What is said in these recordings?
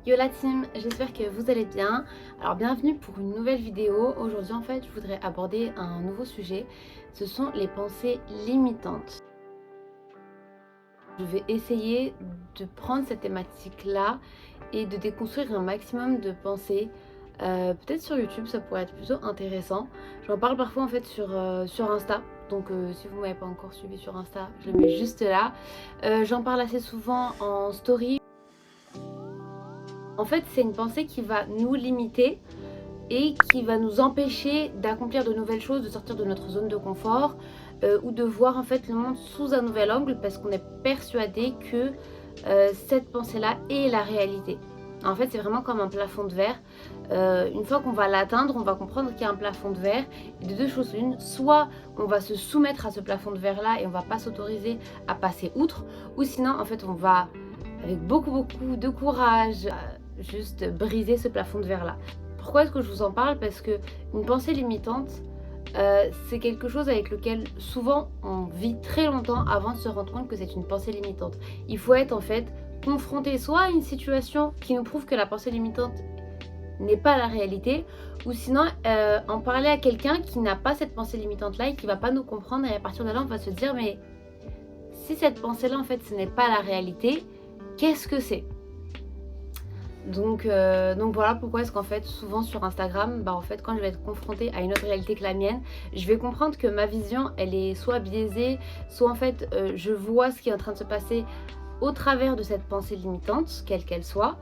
Yo la team, j'espère que vous allez bien. Alors bienvenue pour une nouvelle vidéo. Aujourd'hui en fait je voudrais aborder un nouveau sujet. Ce sont les pensées limitantes. Je vais essayer de prendre cette thématique là et de déconstruire un maximum de pensées. Peut-être sur YouTube ça pourrait être plutôt intéressant. J'en parle parfois en fait sur Insta. Donc si vous ne m'avez pas encore suivi sur Insta, je le mets juste là. J'en parle assez souvent en story. En fait, c'est une pensée qui va nous limiter et qui va nous empêcher d'accomplir de nouvelles choses, de sortir de notre zone de confort ou de voir en fait le monde sous un nouvel angle parce qu'on est persuadé que cette pensée-là est la réalité. En fait, c'est vraiment comme un plafond de verre. Une fois qu'on va l'atteindre, on va comprendre qu'il y a un plafond de verre. Et de deux choses l'une, soit on va se soumettre à ce plafond de verre-là et on va pas s'autoriser à passer outre, ou sinon en fait on va avec beaucoup de courage juste briser ce plafond de verre là. Pourquoi est-ce que je vous en parle? Parce que une pensée limitante, c'est quelque chose avec lequel souvent on vit très longtemps avant de se rendre compte que c'est une pensée limitante. Il faut être en fait confronté soit à une situation qui nous prouve que la pensée limitante n'est pas la réalité, ou sinon en parler à quelqu'un qui n'a pas cette pensée limitante là et qui va pas nous comprendre, et à partir de là on va se dire mais si cette pensée là en fait ce n'est pas la réalité, qu'est-ce que c'est? Donc voilà pourquoi est-ce qu'en fait souvent sur Instagram, en fait quand je vais être confrontée à une autre réalité que la mienne, je vais comprendre que ma vision elle est soit biaisée, soit en fait je vois ce qui est en train de se passer au travers de cette pensée limitante, quelle qu'elle soit.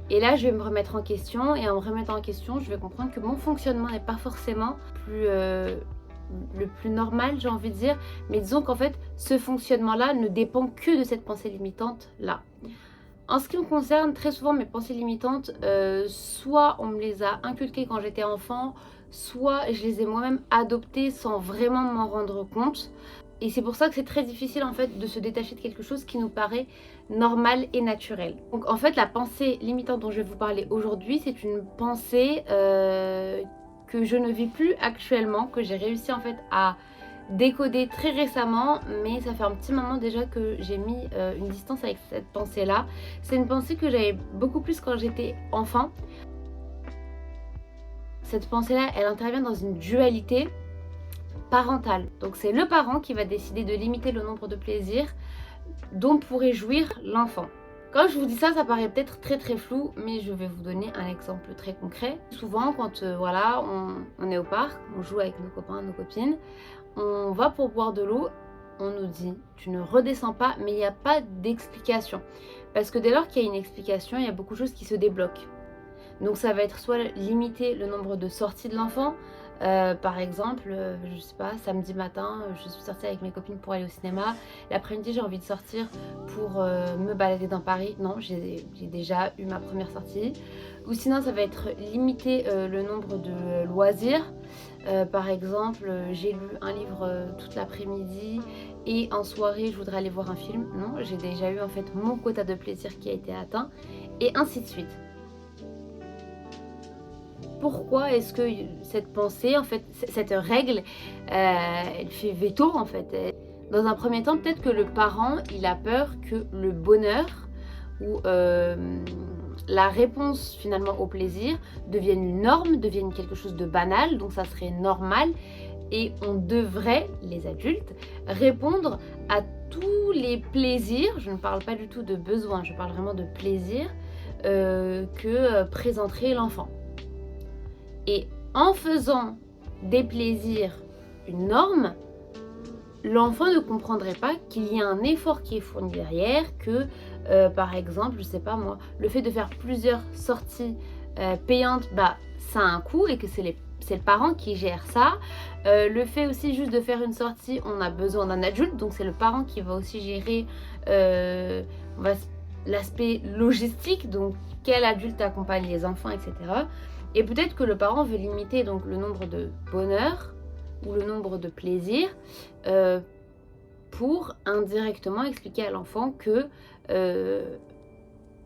Et là je vais me remettre en question, et en me remettant en question je vais comprendre que mon fonctionnement n'est pas forcément le plus normal, j'ai envie de dire, mais disons qu'en fait ce fonctionnement là ne dépend que de cette pensée limitante là. En ce qui me concerne, très souvent mes pensées limitantes, soit on me les a inculquées quand j'étais enfant, soit je les ai moi-même adoptées sans vraiment m'en rendre compte. Et c'est pour ça que c'est très difficile en fait de se détacher de quelque chose qui nous paraît normal et naturel. Donc en fait la pensée limitante dont je vais vous parler aujourd'hui, c'est une pensée que je ne vis plus actuellement, que j'ai réussi en fait à décodé très récemment, mais ça fait un petit moment déjà que j'ai mis une distance avec cette pensée là. C'est une pensée que j'avais beaucoup plus quand j'étais enfant. Cette pensée là elle intervient dans une dualité parentale, donc c'est le parent qui va décider de limiter le nombre de plaisirs dont pourrait jouir l'enfant. Quand je vous dis ça, ça paraît peut-être très flou, mais je vais vous donner un exemple très concret. Souvent quand voilà, on est au parc, on joue avec nos copains, nos copines, on va pour boire de l'eau, on nous dit tu ne redescends pas, mais il n'y a pas d'explication. Parce que dès lors qu'il y a une explication, il y a beaucoup de choses qui se débloquent. Donc ça va être soit limiter le nombre de sorties de l'enfant. Par exemple, je sais pas, samedi matin, je suis sortie avec mes copines pour aller au cinéma. L'après-midi, j'ai envie de sortir pour me balader dans Paris. Non, j'ai déjà eu ma première sortie. Ou sinon, ça va être limiter le nombre de loisirs. Par exemple, j'ai lu un livre toute l'après-midi et en soirée, je voudrais aller voir un film. Non, j'ai déjà eu en fait mon quota de plaisir qui a été atteint, et ainsi de suite. Pourquoi est-ce que cette pensée, en fait, cette règle, elle fait veto en fait? Dans un premier temps, peut-être que le parent, il a peur que le bonheur ou la réponse finalement au plaisir devienne une norme, devienne quelque chose de banal, donc ça serait normal. Et on devrait, les adultes, répondre à tous les plaisirs, je ne parle pas du tout de besoin, je parle vraiment de plaisir, que présenterait l'enfant. Et en faisant des plaisirs une norme, l'enfant ne comprendrait pas qu'il y a un effort qui est fourni derrière, que par exemple, je sais pas moi, le fait de faire plusieurs sorties payantes, ça a un coût et que c'est le parent qui gère ça. Le fait aussi juste de faire une sortie, on a besoin d'un adulte, donc c'est le parent qui va aussi gérer l'aspect logistique, donc quel adulte accompagne les enfants, etc. Et peut-être que le parent veut limiter donc le nombre de bonheur ou le nombre de plaisirs pour indirectement expliquer à l'enfant que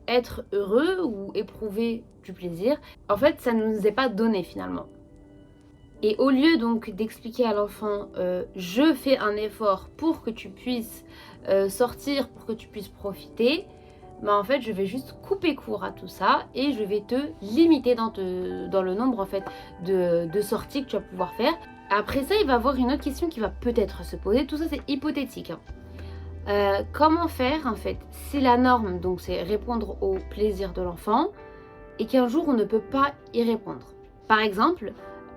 être heureux ou éprouver du plaisir, en fait ça ne nous est pas donné finalement. Et au lieu donc d'expliquer à l'enfant je fais un effort pour que tu puisses sortir, pour que tu puisses profiter, bah en fait je vais juste couper court à tout ça et je vais te limiter dans le nombre en fait de sorties que tu vas pouvoir faire. Après ça, il va y avoir une autre question qui va peut-être se poser. Tout ça c'est hypothétique, hein. Comment faire en fait si la norme, donc c'est répondre au plaisir de l'enfant, et qu'un jour on ne peut pas y répondre. Par exemple,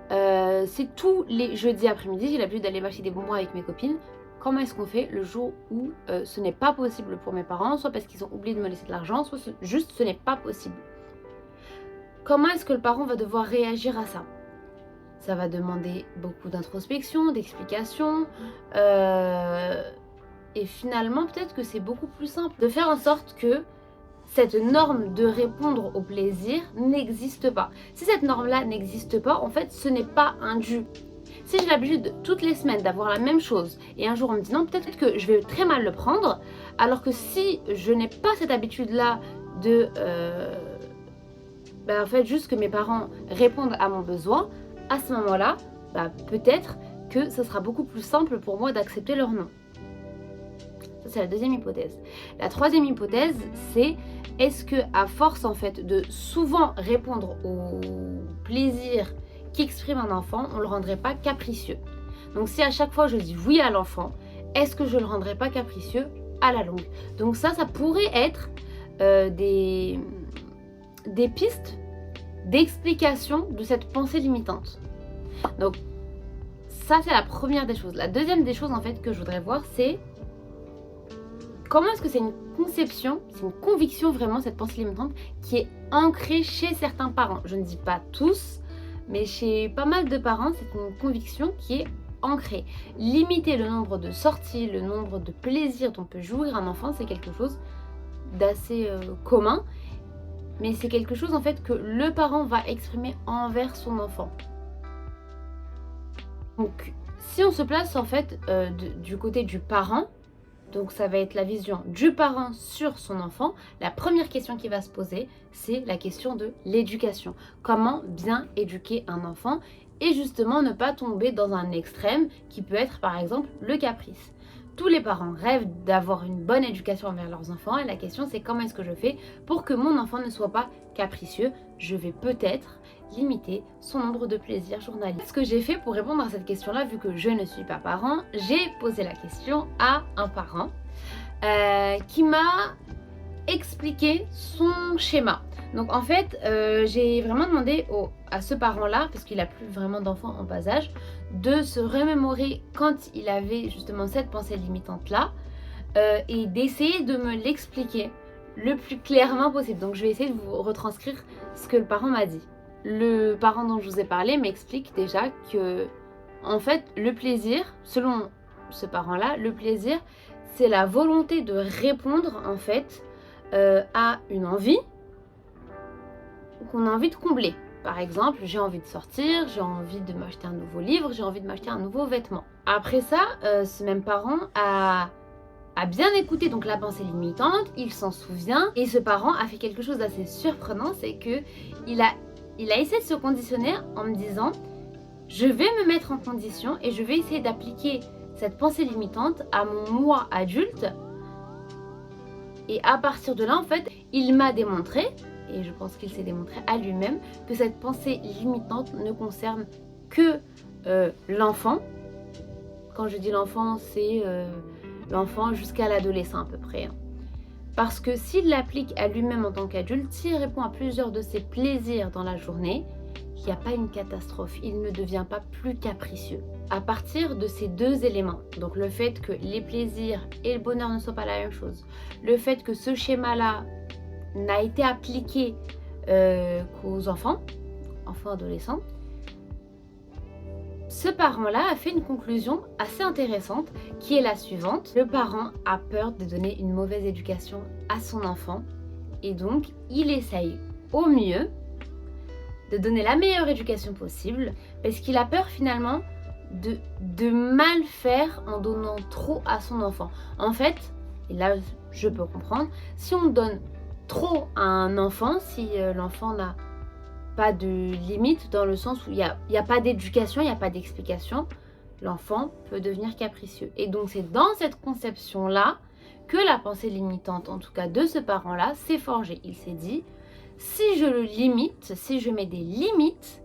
c'est tous les jeudis après-midi, j'ai l'habitude d'aller m'acheter des bonbons avec mes copines. Comment est-ce qu'on fait le jour où ce n'est pas possible pour mes parents, soit parce qu'ils ont oublié de me laisser de l'argent, soit juste ce n'est pas possible. Comment est-ce que le parent va devoir réagir à ça? Ça va demander beaucoup d'introspection, d'explication, et finalement peut-être que c'est beaucoup plus simple de faire en sorte que cette norme de répondre au plaisir n'existe pas. Si cette norme-là n'existe pas, en fait, ce n'est pas un dû. Si j'ai l'habitude toutes les semaines d'avoir la même chose et un jour on me dit non, peut-être que je vais très mal le prendre, alors que si je n'ai pas cette habitude-là de en fait juste que mes parents répondent à mon besoin, à ce moment-là, peut-être que ce sera beaucoup plus simple pour moi d'accepter leur non. Ça c'est la deuxième hypothèse. La troisième hypothèse, c'est est-ce que à force en fait de souvent répondre au plaisir qu'exprime un enfant, on ne le rendrait pas capricieux. Donc si à chaque fois je dis oui à l'enfant, est-ce que je ne le rendrais pas capricieux à la longue? Donc ça pourrait être des pistes d'explication de cette pensée limitante. Donc ça c'est la première des choses. La deuxième des choses en fait que je voudrais voir, c'est comment est-ce que c'est une conception, c'est une conviction vraiment, cette pensée limitante, qui est ancrée chez certains parents. Je ne dis pas tous, mais chez pas mal de parents, c'est une conviction qui est ancrée. Limiter le nombre de sorties, le nombre de plaisirs dont peut jouir un enfant, c'est quelque chose d'assez commun, mais c'est quelque chose en fait que le parent va exprimer envers son enfant. Donc, si on se place en fait du côté du parent, donc ça va être la vision du parent sur son enfant, la première question qui va se poser, c'est la question de l'éducation. Comment bien éduquer un enfant et justement ne pas tomber dans un extrême qui peut être par exemple le caprice. Tous les parents rêvent d'avoir une bonne éducation envers leurs enfants et la question c'est comment est-ce que je fais pour que mon enfant ne soit pas capricieux? Je vais peut-être limiter son nombre de plaisirs journaliers. Ce que j'ai fait pour répondre à cette question-là, vu que je ne suis pas parent, j'ai posé la question à un parent qui m'a expliqué son schéma. Donc en fait, j'ai vraiment demandé à ce parent-là, parce qu'il n'a plus vraiment d'enfants en bas âge, de se remémorer quand il avait justement cette pensée limitante-là et d'essayer de me l'expliquer le plus clairement possible. Donc je vais essayer de vous retranscrire ce que le parent m'a dit. Le parent dont je vous ai parlé m'explique déjà que, en fait, le plaisir, selon ce parent-là, le plaisir, c'est la volonté de répondre, en fait, à une envie qu'on a envie de combler. Par exemple, j'ai envie de sortir, j'ai envie de m'acheter un nouveau livre, j'ai envie de m'acheter un nouveau vêtement. Après ça, ce même parent a bien écouté donc la pensée limitante, il s'en souvient, et ce parent a fait quelque chose d'assez surprenant, c'est que il a essayé de se conditionner en me disant je vais me mettre en condition et je vais essayer d'appliquer cette pensée limitante à mon moi adulte. Et à partir de là, en fait, il m'a démontré, et je pense qu'il s'est démontré à lui-même, que cette pensée limitante ne concerne que l'enfant. Quand je dis l'enfant, c'est l'enfant jusqu'à l'adolescent à peu près. Parce que s'il l'applique à lui-même en tant qu'adulte, s'il répond à plusieurs de ses plaisirs dans la journée, il n'y a pas une catastrophe, il ne devient pas plus capricieux. À partir de ces deux éléments, donc le fait que les plaisirs et le bonheur ne soient pas la même chose, le fait que ce schéma-là n'a été appliqué qu'aux enfants adolescents, ce parent-là a fait une conclusion assez intéressante qui est la suivante. Le parent a peur de donner une mauvaise éducation à son enfant et donc il essaye au mieux de donner la meilleure éducation possible parce qu'il a peur finalement de mal faire en donnant trop à son enfant. En fait, et là je peux comprendre, si on donne trop à un enfant, si l'enfant n'a pas de limite dans le sens où il n'y a pas d'éducation, il n'y a pas d'explication, l'enfant peut devenir capricieux. Et donc c'est dans cette conception-là que la pensée limitante, en tout cas de ce parent-là, s'est forgée. Il s'est dit, si je le limite, si je mets des limites,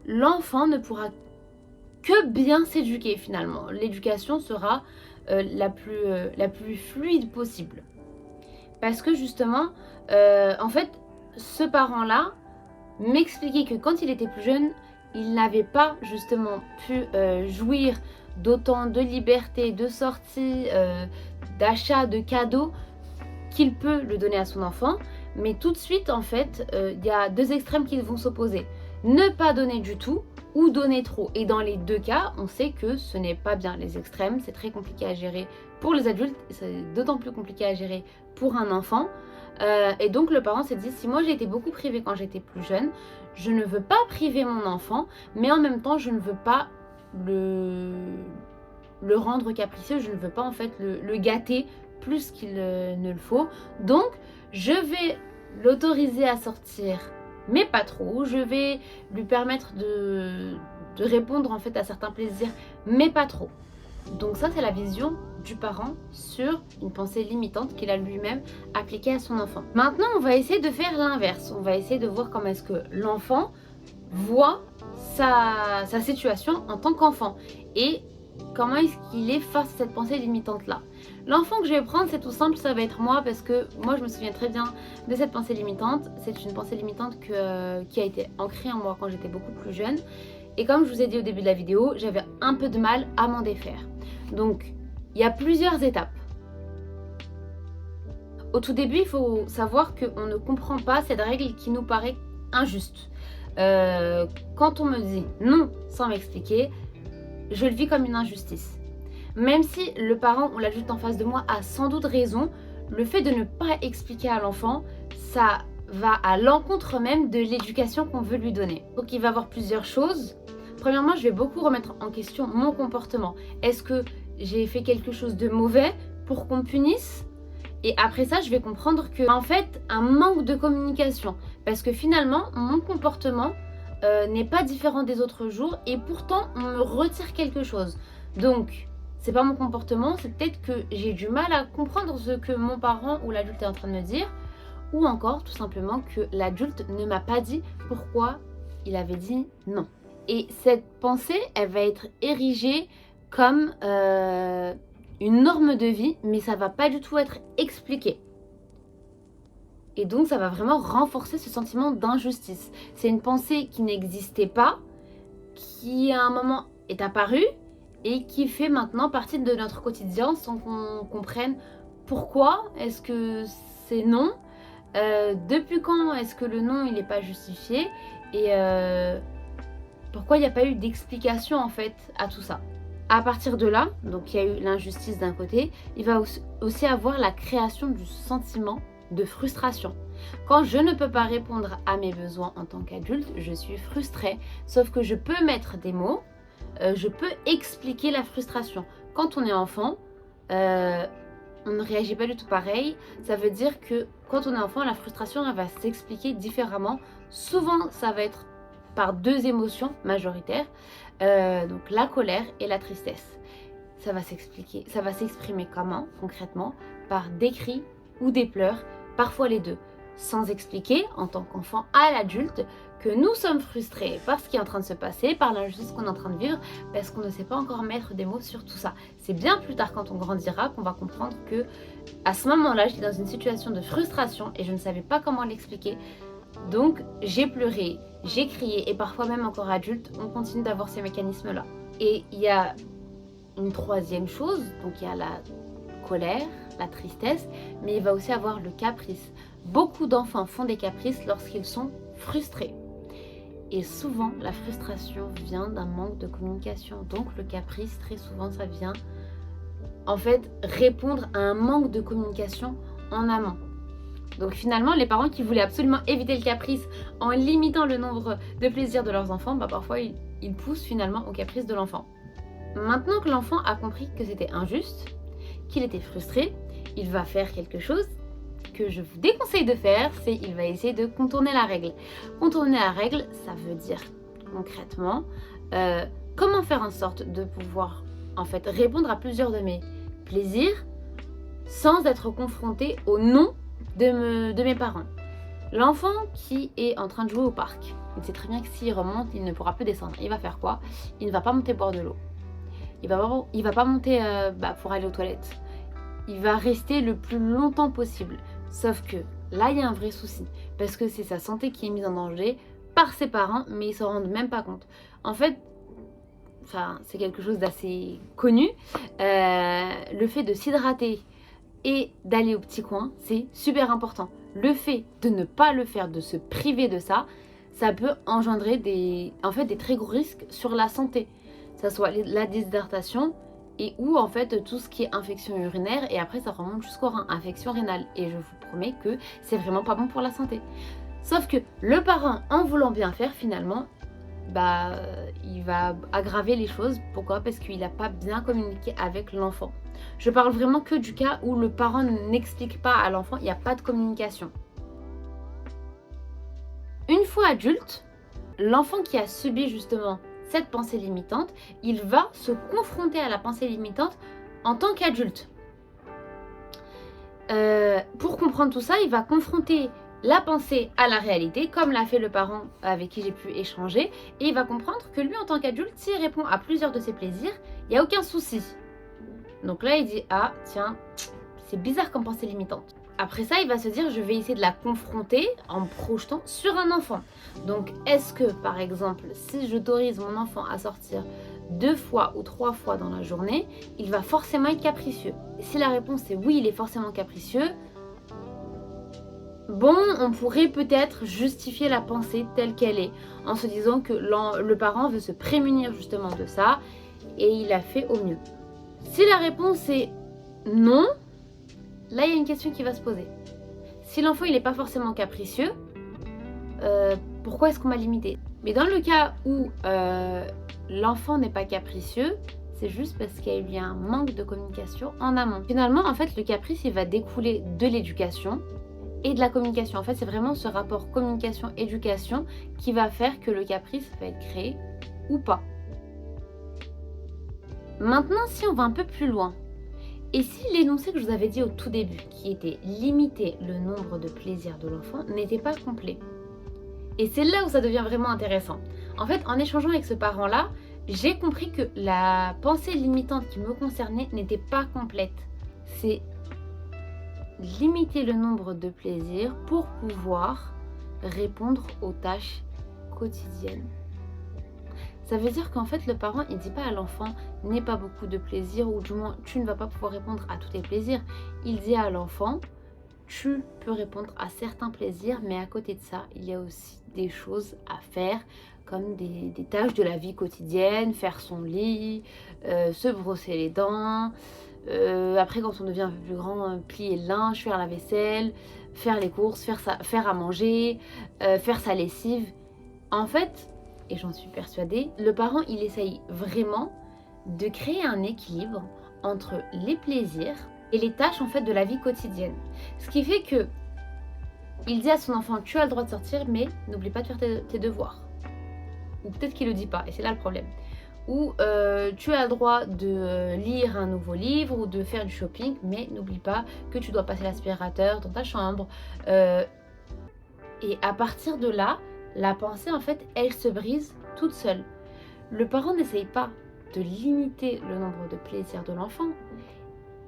l'enfant ne pourra que bien s'éduquer finalement. L'éducation sera la plus fluide possible. Parce que justement, en fait, ce parent-là m'expliquait que quand il était plus jeune, il n'avait pas justement pu jouir d'autant de liberté, de sorties, d'achats, de cadeaux qu'il peut le donner à son enfant. Mais tout de suite, en fait, il y a deux extrêmes qui vont s'opposer. Ne pas donner du tout ou donner trop. Et dans les deux cas, on sait que ce n'est pas bien. Les extrêmes, c'est très compliqué à gérer pour les adultes, c'est d'autant plus compliqué à gérer pour un enfant. Et donc le parent s'est dit, si moi j'ai été beaucoup privée quand j'étais plus jeune, je ne veux pas priver mon enfant, mais en même temps je ne veux pas le rendre capricieux, je ne veux pas en fait le gâter plus qu'il ne le faut. Donc je vais l'autoriser à sortir, mais pas trop. Je vais lui permettre de répondre en fait à certains plaisirs, mais pas trop. Donc ça, c'est la vision du parent sur une pensée limitante qu'il a lui-même appliquée à son enfant. Maintenant, on va essayer de faire l'inverse. On va essayer de voir comment est-ce que l'enfant voit sa situation en tant qu'enfant et comment est-ce qu'il est face à cette pensée limitante-là. L'enfant que je vais prendre, c'est tout simple, ça va être moi, parce que moi, je me souviens très bien de cette pensée limitante. C'est une pensée limitante qui a été ancrée en moi quand j'étais beaucoup plus jeune. Et comme je vous ai dit au début de la vidéo, j'avais un peu de mal à m'en défaire. Donc, il y a plusieurs étapes. Au tout début, il faut savoir qu'on ne comprend pas cette règle qui nous paraît injuste. Quand on me dit non sans m'expliquer, je le vis comme une injustice. Même si le parent ou l'adulte en face de moi a sans doute raison, le fait de ne pas expliquer à l'enfant, ça va à l'encontre même de l'éducation qu'on veut lui donner. Donc il va y avoir plusieurs choses. Premièrement, je vais beaucoup remettre en question mon comportement. Est-ce que j'ai fait quelque chose de mauvais pour qu'on me punisse? Et après ça, je vais comprendre que, en fait, un manque de communication. Parce que finalement, mon comportement n'est pas différent des autres jours et pourtant, on me retire quelque chose. Donc, c'est pas mon comportement, c'est peut-être que j'ai du mal à comprendre ce que mon parent ou l'adulte est en train de me dire. Ou encore, tout simplement, que l'adulte ne m'a pas dit pourquoi il avait dit non. Et cette pensée, elle va être érigée comme une norme de vie, mais ça va pas du tout être expliqué. Et donc ça va vraiment renforcer ce sentiment d'injustice. C'est une pensée qui n'existait pas, qui à un moment est apparue et qui fait maintenant partie de notre quotidien sans qu'on comprenne pourquoi est-ce que c'est non, depuis quand est-ce que le non il n'est pas justifié et pourquoi il n'y a pas eu d'explication en fait à tout ça. À partir de là, donc il y a eu l'injustice d'un côté, il va aussi avoir la création du sentiment de frustration. Quand je ne peux pas répondre à mes besoins en tant qu'adulte, je suis frustrée, sauf que je peux mettre des mots, je peux expliquer la frustration. Quand on est enfant, on ne réagit pas du tout pareil. Ça veut dire que quand on est enfant, la frustration elle va s'expliquer différemment. Souvent, ça va être par deux émotions majoritaires, donc la colère et la tristesse. Ça va s'exprimer comment concrètement? Par des cris ou des pleurs, parfois les deux, sans expliquer en tant qu'enfant à l'adulte que nous sommes frustrés par ce qui est en train de se passer, par l'injustice qu'on est en train de vivre, parce qu'on ne sait pas encore mettre des mots sur tout ça. C'est bien plus tard quand on grandira qu'on va comprendre que à ce moment-là, j'étais dans une situation de frustration et je ne savais pas comment l'expliquer. Donc j'ai pleuré, j'ai crié et parfois même encore adulte, on continue d'avoir ces mécanismes-là. Et il y a une troisième chose, donc il y a la colère, la tristesse, mais il va aussi avoir le caprice. Beaucoup d'enfants font des caprices lorsqu'ils sont frustrés. Et souvent, la frustration vient d'un manque de communication. Donc le caprice, très souvent, ça vient en fait répondre à un manque de communication en amont. Donc finalement, les parents qui voulaient absolument éviter le caprice en limitant le nombre de plaisirs de leurs enfants, parfois ils poussent finalement au caprice de l'enfant. Maintenant que l'enfant a compris que c'était injuste, qu'il était frustré, il va faire quelque chose que je vous déconseille de faire, c'est il va essayer de contourner la règle. Contourner la règle, ça veut dire concrètement comment faire en sorte de pouvoir en fait répondre à plusieurs de mes plaisirs sans être confronté au non de mes parents. L'enfant qui est en train de jouer au parc, il sait très bien que s'il remonte, il ne pourra plus descendre. Il va faire quoi? Il ne va pas monter boire de l'eau. Il va pas monter pour aller aux toilettes. Il va rester le plus longtemps possible. Sauf que là, il y a un vrai souci. Parce que c'est sa santé qui est mise en danger par ses parents, mais ils ne s'en rendent même pas compte. En fait, c'est quelque chose d'assez connu. Le fait de s'hydrater et d'aller au petit coin, c'est super important. Le fait de ne pas le faire, de se priver de ça, ça peut engendrer des très gros risques sur la santé. Ça soit la déshydratation et ou en fait tout ce qui est infection urinaire et après ça remonte jusqu'au rein, infection rénale. Et je vous promets que c'est vraiment pas bon pour la santé. Sauf que le parent, en voulant bien faire finalement, il va aggraver les choses. Pourquoi? Parce qu'il n'a pas bien communiqué avec l'enfant. Je parle vraiment que du cas où le parent n'explique pas à l'enfant, il n'y a pas de communication. Une fois adulte, l'enfant qui a subi justement cette pensée limitante, il va se confronter à la pensée limitante en tant qu'adulte. Pour comprendre tout ça, il va confronter la pensée à la réalité, comme l'a fait le parent avec qui j'ai pu échanger, et il va comprendre que lui, en tant qu'adulte, s'il répond à plusieurs de ses plaisirs, il n'y a aucun souci. Donc là, il dit « Ah, tiens, c'est bizarre comme pensée limitante ». Après ça, il va se dire « Je vais essayer de la confronter en me projetant sur un enfant ». Donc, est-ce que, par exemple, si j'autorise mon enfant à sortir 2 fois ou 3 fois dans la journée, il va forcément être capricieux? Si la réponse est oui, il est forcément capricieux, bon, on pourrait peut-être justifier la pensée telle qu'elle est, en se disant que le parent veut se prémunir justement de ça, et il a fait au mieux. Si la réponse est non, là il y a une question qui va se poser. Si l'enfant il n'est pas forcément capricieux, pourquoi est-ce qu'on m'a limité? Mais dans le cas où l'enfant n'est pas capricieux, c'est juste parce qu'il y a eu un manque de communication en amont. Finalement, en fait, le caprice, il va découler de l'éducation et de la communication. En fait, c'est vraiment ce rapport communication-éducation qui va faire que le caprice va être créé ou pas. Maintenant, si on va un peu plus loin, et si l'énoncé que je vous avais dit au tout début, qui était limiter le nombre de plaisirs de l'enfant, n'était pas complet? Et c'est là où ça devient vraiment intéressant. En fait, en échangeant avec ce parent-là, j'ai compris que la pensée limitante qui me concernait n'était pas complète. C'est limiter le nombre de plaisirs pour pouvoir répondre aux tâches quotidiennes. Ça veut dire qu'en fait, le parent, il ne dit pas à l'enfant « n'aie pas beaucoup de plaisir » ou du moins « tu ne vas pas pouvoir répondre à tous tes plaisirs ». Il dit à l'enfant « tu peux répondre à certains plaisirs, mais à côté de ça, il y a aussi des choses à faire, comme des tâches de la vie quotidienne, faire son lit, se brosser les dents, après quand on devient un peu plus grand, plier le linge, faire la vaisselle, faire les courses, faire à manger, faire sa lessive. » En fait, et j'en suis persuadée, le parent il essaye vraiment de créer un équilibre entre les plaisirs et les tâches en fait de la vie quotidienne. Ce qui fait que il dit à son enfant tu as le droit de sortir mais n'oublie pas de faire tes devoirs. Ou peut-être qu'il le dit pas et c'est là le problème. Ou tu as le droit de lire un nouveau livre ou de faire du shopping mais n'oublie pas que tu dois passer l'aspirateur dans ta chambre. Et à partir de là, la pensée en fait elle se brise toute seule. Le parent n'essaye pas de limiter le nombre de plaisirs de l'enfant.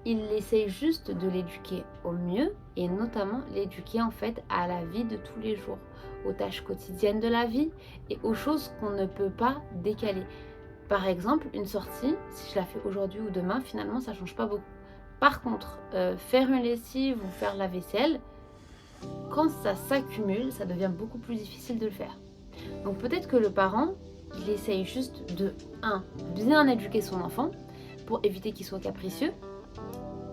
Il essaye juste de l'éduquer au mieux et notamment l'éduquer en fait à la vie de tous les jours, aux tâches quotidiennes de la vie et aux choses qu'on ne peut pas décaler. Par exemple, une sortie, si je la fais aujourd'hui ou demain, finalement ça ne change pas beaucoup. Par contre, faire une lessive ou faire la vaisselle, quand ça s'accumule, ça devient beaucoup plus difficile de le faire. Donc peut-être que le parent, il essaye juste de, bien éduquer son enfant pour éviter qu'il soit capricieux.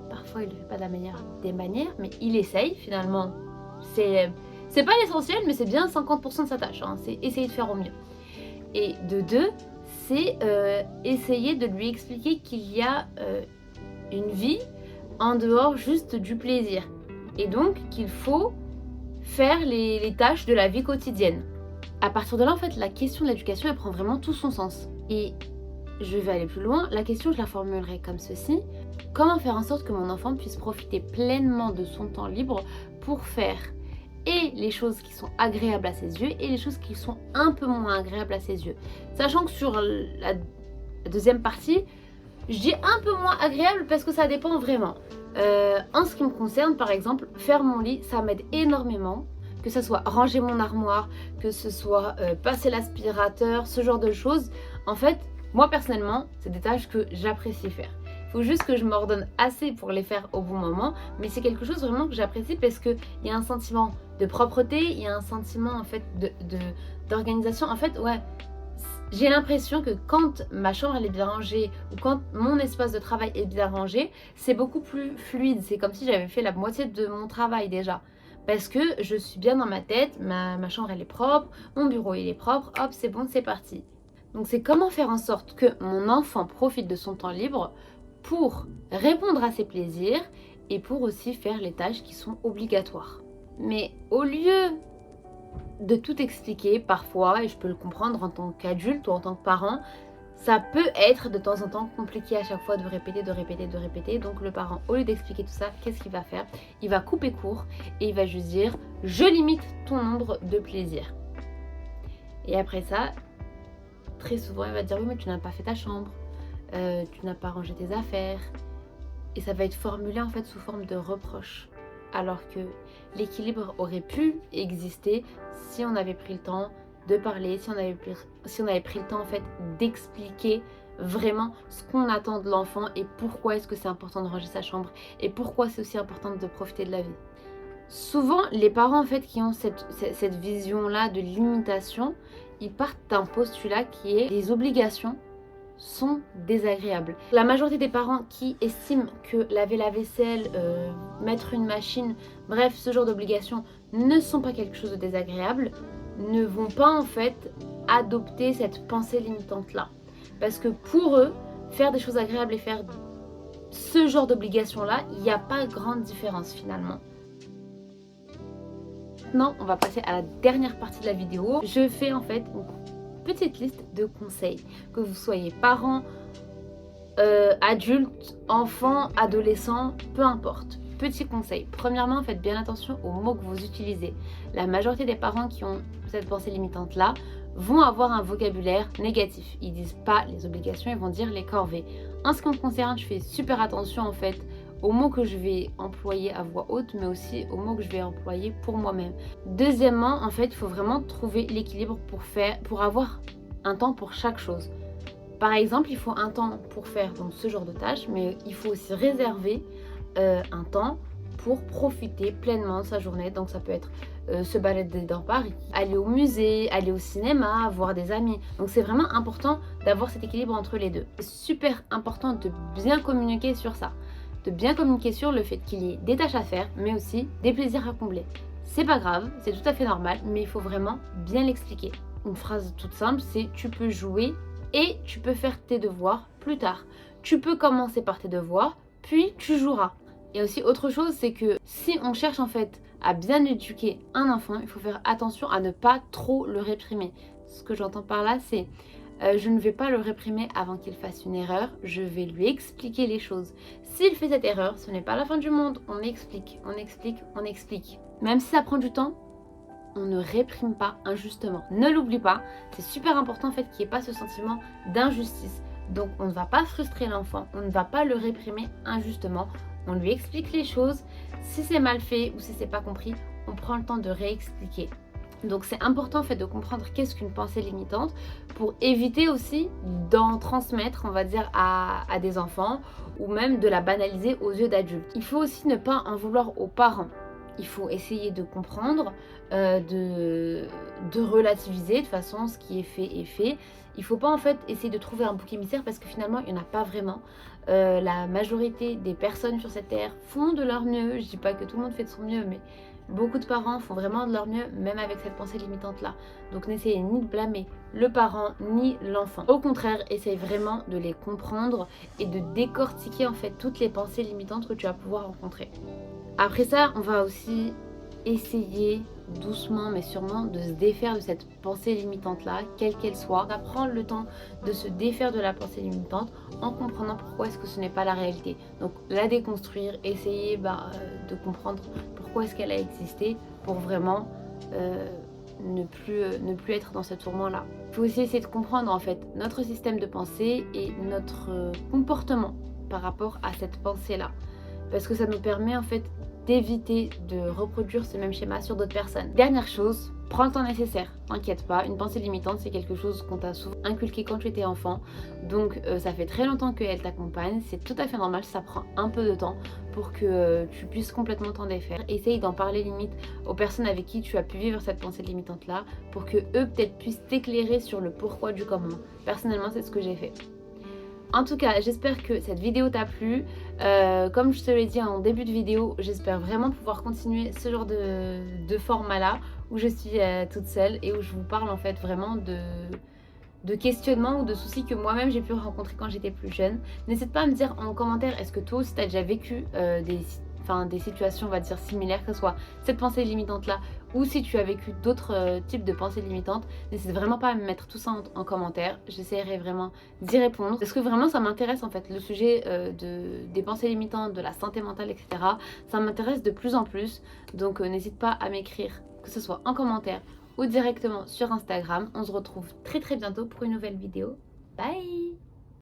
Parfois, il ne le fait pas de la meilleure des manières, mais il essaye finalement. C'est pas l'essentiel, mais c'est bien 50% de sa tâche. C'est essayer de faire au mieux. Et de deux, c'est essayer de lui expliquer qu'il y a une vie en dehors juste du plaisir. Et donc qu'il faut faire les tâches de la vie quotidienne. À partir de là, en fait, la question de l'éducation, elle prend vraiment tout son sens. Et je vais aller plus loin. La question, je la formulerai comme ceci. Comment faire en sorte que mon enfant puisse profiter pleinement de son temps libre pour faire et les choses qui sont agréables à ses yeux et les choses qui sont un peu moins agréables à ses yeux. Sachant que sur la deuxième partie, je dis un peu moins agréable parce que ça dépend vraiment. En ce qui me concerne, par exemple, faire mon lit, ça m'aide énormément. Que ce soit ranger mon armoire, que ce soit passer l'aspirateur, ce genre de choses. En fait, moi personnellement, c'est des tâches que j'apprécie faire. Il faut juste que je m'ordonne assez pour les faire au bon moment, mais c'est quelque chose vraiment que j'apprécie parce qu'il y a un sentiment de propreté, il y a un sentiment en fait d'organisation. En fait, ouais, j'ai l'impression que quand ma chambre elle est bien rangée ou quand mon espace de travail est bien rangé, c'est beaucoup plus fluide. C'est comme si j'avais fait la moitié de mon travail déjà. Parce que je suis bien dans ma tête, ma chambre elle est propre, mon bureau il est propre, hop c'est bon, c'est parti. Donc c'est comment faire en sorte que mon enfant profite de son temps libre pour répondre à ses plaisirs et pour aussi faire les tâches qui sont obligatoires. Mais au lieu de tout expliquer parfois, et je peux le comprendre en tant qu'adulte ou en tant que parent, ça peut être de temps en temps compliqué à chaque fois de répéter. Donc le parent, au lieu d'expliquer tout ça, qu'est-ce qu'il va faire? Il va couper court et il va juste dire « je limite ton nombre de plaisirs ». Et après ça, très souvent, il va dire « oui mais tu n'as pas fait ta chambre, tu n'as pas rangé tes affaires ». Et ça va être formulé en fait sous forme de reproche. Alors que l'équilibre aurait pu exister si on avait pris le temps de parler, si on avait pris le temps en fait d'expliquer vraiment ce qu'on attend de l'enfant et pourquoi est-ce que c'est important de ranger sa chambre et pourquoi c'est aussi important de profiter de la vie. Souvent, les parents en fait qui ont cette vision-là de limitation, ils partent d'un postulat qui est les obligations sont désagréables. La majorité des parents qui estiment que laver la vaisselle, mettre une machine, bref, ce genre d'obligations ne sont pas quelque chose de désagréable, ne vont pas en fait adopter cette pensée limitante là. Parce que pour eux, faire des choses agréables et faire ce genre d'obligations là, il n'y a pas grande différence finalement. Maintenant, on va passer à la dernière partie de la vidéo. Je fais en fait une petite liste de conseils. Que vous soyez parents, adultes, enfants, adolescents, peu importe. Petits conseils. Premièrement, faites bien attention aux mots que vous utilisez. La majorité des parents qui ont cette pensée limitante là vont avoir un vocabulaire négatif. Ils disent pas les obligations, ils vont dire les corvées. En ce qui me concerne, je fais super attention en fait aux mots que je vais employer à voix haute, mais aussi aux mots que je vais employer pour moi-même. Deuxièmement, en fait, il faut vraiment trouver l'équilibre pour avoir un temps pour chaque chose. Par exemple, il faut un temps pour faire donc, ce genre de tâches, mais il faut aussi réserver un temps pour profiter pleinement de sa journée. Donc ça peut être se balader dans Paris, aller au musée, aller au cinéma, voir des amis. Donc c'est vraiment important d'avoir cet équilibre entre les deux. C'est super important de bien communiquer sur ça. De bien communiquer sur le fait qu'il y ait des tâches à faire, mais aussi des plaisirs à combler. C'est pas grave, c'est tout à fait normal, mais il faut vraiment bien l'expliquer. Une phrase toute simple, c'est tu peux jouer et tu peux faire tes devoirs plus tard. Tu peux commencer par tes devoirs, puis tu joueras. Et aussi autre chose, c'est que si on cherche en fait à bien éduquer un enfant, il faut faire attention à ne pas trop le réprimer. Ce que j'entends par là, c'est je ne vais pas le réprimer avant qu'il fasse une erreur, je vais lui expliquer les choses. S'il fait cette erreur, ce n'est pas la fin du monde, on explique. Même si ça prend du temps, on ne réprime pas injustement. Ne l'oublie pas, c'est super important en fait qu'il n'y ait pas ce sentiment d'injustice. Donc on ne va pas frustrer l'enfant, on ne va pas le réprimer injustement, on lui explique les choses. Si c'est mal fait ou si c'est pas compris, on prend le temps de réexpliquer. Donc c'est important en fait de comprendre qu'est-ce qu'une pensée limitante pour éviter aussi d'en transmettre, on va dire, à des enfants ou même de la banaliser aux yeux d'adultes. Il faut aussi ne pas en vouloir aux parents. Il faut essayer de comprendre, de relativiser. De toute façon, ce qui est fait est fait. Il ne faut pas en fait essayer de trouver un bouc émissaire parce que finalement, il n'y en a pas vraiment. La majorité des personnes sur cette terre font de leur mieux. Je ne dis pas que tout le monde fait de son mieux, mais beaucoup de parents font vraiment de leur mieux, même avec cette pensée limitante-là. Donc n'essayez ni de blâmer le parent, ni l'enfant. Au contraire, essaye vraiment de les comprendre et de décortiquer en fait toutes les pensées limitantes que tu vas pouvoir rencontrer. Après ça, on va aussi essayer doucement mais sûrement de se défaire de cette pensée limitante là, quelle qu'elle soit. À prendre le temps de se défaire de la pensée limitante en comprenant pourquoi est-ce que ce n'est pas la réalité. Donc la déconstruire, essayer de comprendre pourquoi est-ce qu'elle a existé pour vraiment ne plus être dans ce tourment là. Il faut aussi essayer de comprendre en fait notre système de pensée et notre comportement par rapport à cette pensée là, parce que ça nous permet en fait d'éviter de reproduire ce même schéma sur d'autres personnes. Dernière chose, prends le temps nécessaire, t'inquiète pas, une pensée limitante c'est quelque chose qu'on t'a souvent inculqué quand tu étais enfant, donc ça fait très longtemps qu'elle t'accompagne, c'est tout à fait normal, ça prend un peu de temps pour que tu puisses complètement t'en défaire. Essaye d'en parler limite aux personnes avec qui tu as pu vivre cette pensée limitante là, pour que eux peut-être puissent t'éclairer sur le pourquoi du comment. Personnellement c'est ce que j'ai fait. En tout cas, j'espère que cette vidéo t'a plu. Comme je te l'ai dit en début de vidéo, j'espère vraiment pouvoir continuer ce genre de format-là, où je suis toute seule et où je vous parle en fait vraiment de questionnements ou de soucis que moi-même j'ai pu rencontrer quand j'étais plus jeune. N'hésite pas à me dire en commentaire, est-ce que toi aussi tu as déjà vécu des situations, on va dire, similaires, que ce soit cette pensée limitante là ou si tu as vécu d'autres types de pensées limitantes. N'hésite vraiment pas à me mettre tout ça en commentaire, j'essaierai vraiment d'y répondre parce que vraiment ça m'intéresse en fait, le sujet des pensées limitantes, de la santé mentale, etc. Ça m'intéresse de plus en plus, donc n'hésite pas à m'écrire, que ce soit en commentaire ou directement sur Instagram. On se retrouve très bientôt pour une nouvelle vidéo. Bye!